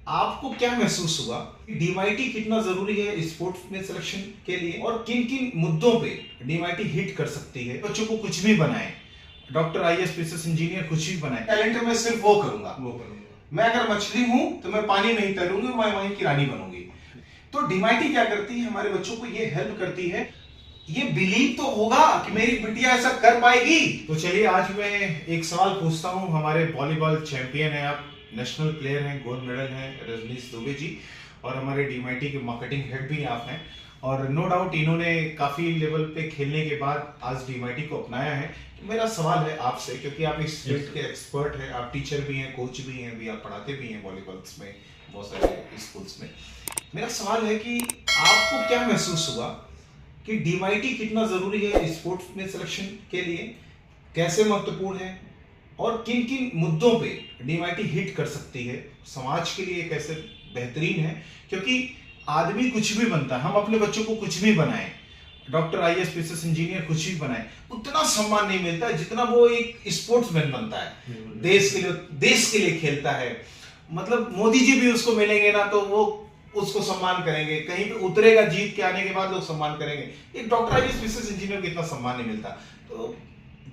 आपको क्या महसूस हुआ डीमाईटी कितना जरूरी है स्पोर्ट्स में सिलेक्शन के लिए और किन किन मुद्दों पे डीमाईटी हिट कर सकती है? बच्चों को कुछ भी बनाए, डॉक्टर, आईएएस, पीसीएस इंजीनियर, कुछ भी बनाए, टैलेंट मैं सिर्फ वो करूंगा। मैं अगर मछली हूं तो मैं पानी नहीं तैरूंगी, मैं वहीं की रानी बनूंगी। तो डीमाईटी क्या करती है, हमारे बच्चों को ये हेल्प करती है, ये बिलीव तो होगा कि मेरी बिटिया ऐसा कर पाएगी। तो चलिए आज मैं एक सवाल पूछता हूं, हमारे वॉलीबॉल चैंपियन है आप, नेशनल प्लेयर हैं, गोल्ड मेडल हैं रजनीश दुबे जी, और हमारे डीमाईटी के मार्केटिंग हेड भी आप हैं, और नो डाउट इन्होंने काफी लेवल पे खेलने के बाद आज डीमाईटी को अपनाया है। तो मेरा सवाल है आपसे, क्योंकि आप इस फील्ड के एक्सपर्ट हैं, आप टीचर भी हैं, कोच भी हैं, भी आप पढ़ाते भी हैं वॉलीबॉल्स में, बहुत सारे स्कूल्स में। मेरा सवाल है कि आपको क्या महसूस हुआ कि डीमाईटी कितना जरूरी है स्पोर्ट्स में सिलेक्शन के लिए, कैसे महत्वपूर्ण है और किन किन मुद्दों पे डीमाईटी हिट कर सकती है, समाज के लिए कैसे बेहतरीन है? क्योंकि आदमी कुछ भी बनता है, हम अपने बच्चों को कुछ भी बनाएं, डॉक्टर, आईएएस, पीसीएस इंजीनियर, कुछ भी बनाएं, उतना सम्मान नहीं मिलता जितना वो एक स्पोर्ट्समैन बनता है, देश के लिए खेलता है। मतलब मोदी जी भी उसको मिलेंगे ना तो वो उसको सम्मान करेंगे, कहीं पे उतरेगा जीत के आने के बाद लोग सम्मान करेंगे। एक डॉक्टर, आईएएस, पीसीएस इंजीनियर को इतना सम्मान नहीं मिलता। तो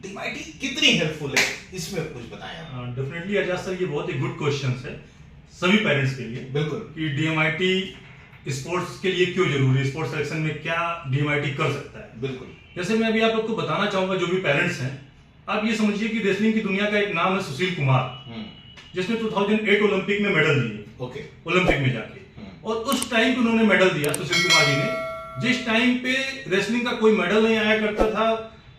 डीमाईटी कितनी हेल्पफुल है, इसमें कुछ बताएं आप। डेफिनेटली आजाद सर, ये बहुत ही गुड क्वेश्चन है सभी पेरेंट्स के लिए। बिल्कुल, कि डीएमआईटी स्पोर्ट्स के लिए क्यों जरूरी है, स्पोर्ट्स सिलेक्शन में क्या डीएमआईटी कर सकता है। बिल्कुल, जैसे मैं अभी आप लोग को बताना चाहूंगा, जो भी पेरेंट्स हैं, आप ये समझिए कि रेसलिंग की दुनिया का एक नाम है सुशील कुमार, जिसने 2008 ओलंपिक में मेडल दिए। ओके, ओलंपिक में जाके, और उस टाइम पे उन्होंने मेडल दिया सुशील कुमार जी ने, जिस टाइम पे रेसलिंग का कोई मेडल नहीं आया करता था,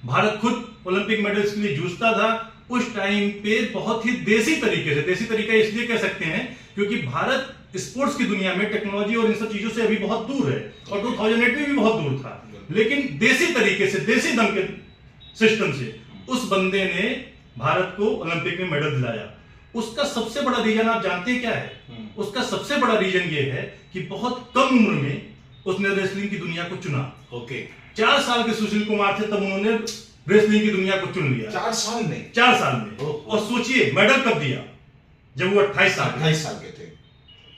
भारत खुद ओलंपिक मेडल्स के लिए जूझता था। उस टाइम पे बहुत ही देसी तरीके से, देसी तरीका इसलिए कह सकते हैं क्योंकि भारत स्पोर्ट्स की दुनिया में टेक्नोलॉजी और इन सब चीजों से अभी बहुत दूर है, और 2008 में भी बहुत दूर था, लेकिन देसी तरीके से, देसी दम के सिस्टम से उस बंदे ने भारत को ओलंपिक में मेडल दिलाया। उसका सबसे बड़ा रीजन आप जानते हैं क्या है? उसका सबसे बड़ा रीजन ये है कि बहुत कम उम्र में उसने रेसलिंग की दुनिया को चुना। ओके, 4 साल के सुशील कुमार थे तब उन्होंने रेसलिंग की दुनिया को चुन लिया। 4 साल में? 4 साल में। और सोचिए मेडल कब दिया, जब वो 28 साल के थे।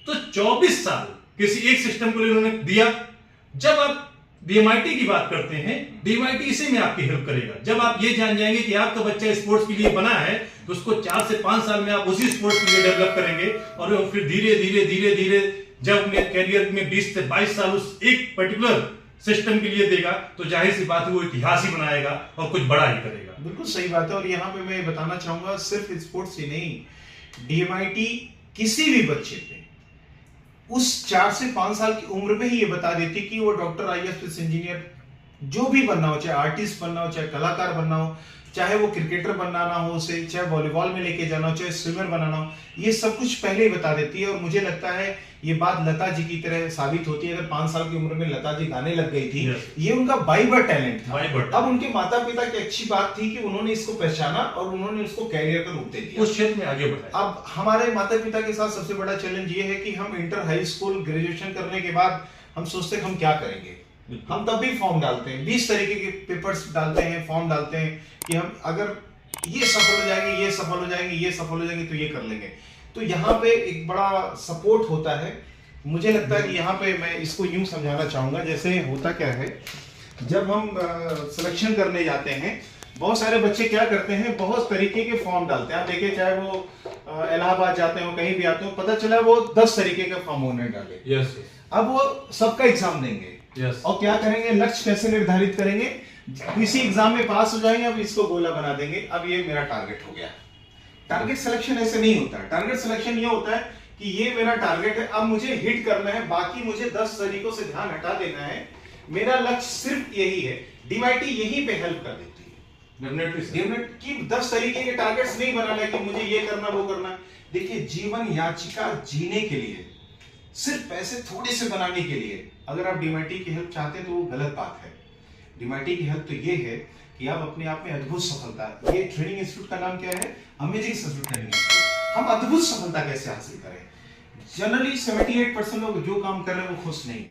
तो 24 साल किसी एक सिस्टम को उन्होंने दिया। जब आप डीएमआईटी की बात करते हैं, डीएमआईटी इसी में आपकी हेल्प करेगा। जब आप ये जान जाएंगे कि आपका बच्चा स्पोर्ट्स के लिए बना है, तो उसको 4 से 5 साल में आप उसी स्पोर्ट्स के लिए डेवलप करेंगे, और फिर धीरे धीरे जब अपने कैरियर में 20 से 22 साल उस एक पर्टिकुलर सिस्टम के लिए देगा, तो जाहिर सी बात है वो इतिहास ही बनाएगा और कुछ बड़ा ही करेगा। बिल्कुल सही बात है। और यहाँ पे मैं बताना चाहूंगा, सिर्फ स्पोर्ट्स ही नहीं, डीएमआईटी किसी भी बच्चे पे उस 4 से 5 साल की उम्र में ही ये बता देती कि वो डॉक्टर, आईएएस, इंजीनियर जो भी बनना हो, चाहे आर्टिस्ट बनना हो, चाहे कलाकार बनना हो, चाहे वो क्रिकेटर बनाना हो उसे, चाहे वॉलीबॉल में लेके जाना हो, चाहे स्विमर बनाना हो, ये सब कुछ पहले ही बता देती है। और मुझे लगता है ये बात लता जी की तरह साबित होती है। अगर 5 साल की उम्र में लता जी गाने लग गई थी, ये उनका बाई बर्थ टैलेंट था। अब उनके माता पिता की अच्छी बात थी कि उन्होंने इसको पहचाना और उन्होंने उसको कैरियर का रूप दे दिया, उस क्षेत्र में आगे बढ़ाया। अब हमारे माता पिता के साथ सबसे बड़ा चैलेंज ये है कि हम इंटर, हाई स्कूल, ग्रेजुएशन करने के बाद हम सोचते हैं हम क्या करेंगे। हम तब भी फॉर्म डालते हैं, 20 तरीके के पेपर्स डालते हैं, फॉर्म डालते हैं कि हम अगर ये सफल हो जाएंगे, ये सफल हो जाएंगे, ये सफल हो जाएंगे तो ये कर लेंगे। तो यहाँ पे एक बड़ा सपोर्ट होता है। मुझे लगता है कि यहाँ पे मैं इसको यूं समझाना चाहूंगा, जैसे होता क्या है, जब हम सिलेक्शन करने जाते हैं, बहुत सारे बच्चे क्या करते हैं, बहुत तरीके के फॉर्म डालते हैं। आप देखिए, चाहे वो इलाहाबाद जाते हो, कहीं भी आते हो, पता चला वो 10 तरीके का फॉर्म उन्होंने डाले। अब वो सबका एग्जाम देंगे, और क्या करेंगे, लक्ष्य कैसे निर्धारित करेंगे, किसी एग्जाम में पास हो जाएंगे, अब इसको गोला बना देंगे, अब ये मेरा टारगेट हो गया। टारगेट सिलेक्शन ऐसे नहीं होता है। टारगेट सिलेक्शन ये होता है कि ये मेरा टारगेट है, अब मुझे हिट करना है, बाकी मुझे 10 तरीकों से ध्यान हटा देना है, मेरा लक्ष्य सिर्फ यही है। डीमाईटी यहीं पे हेल्प कर देती है कि 10 तरीके के टारगेट्स नहीं बनाना है कि मुझे ये करना, वो करना। देखिए, जीवन याचिका जीने के लिए, सिर्फ पैसे थोड़े से बनाने के लिए अगर आप डीमाईटी की हेल्प चाहते हैं तो वो गलत बात है। डीमाईटी की हेल्प तो ये है कि आप अपने आप में अद्भुत सफलता, ये ट्रेनिंग इंस्टीट्यूट का नाम क्या है, अमेजिंग सक्सेस ट्रेनिंग इंस्टीट्यूट। हम अद्भुत सफलता कैसे हासिल करें? जनरली 78% लोग जो काम कर रहे हैं वो खुश नहीं।